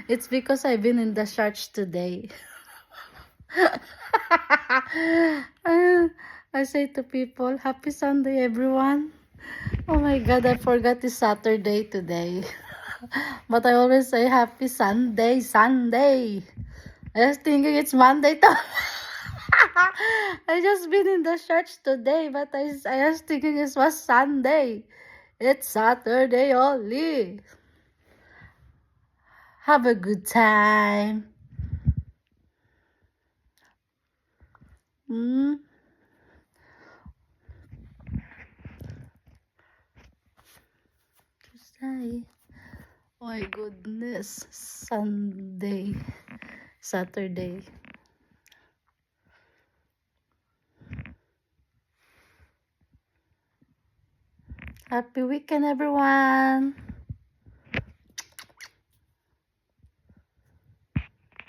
It's because I've been in the church today. I say to people, Happy Sunday, everyone. Oh my God, I forgot it's Saturday today. But I always say Happy Sunday, Sunday. I was thinking it's Monday to. I just been in the church today, but I was thinking it was Sunday. It's Saturday only. Have a good time. Mm. Tuesday. Oh my goodness. Sunday. Saturday. Happy weekend, everyone.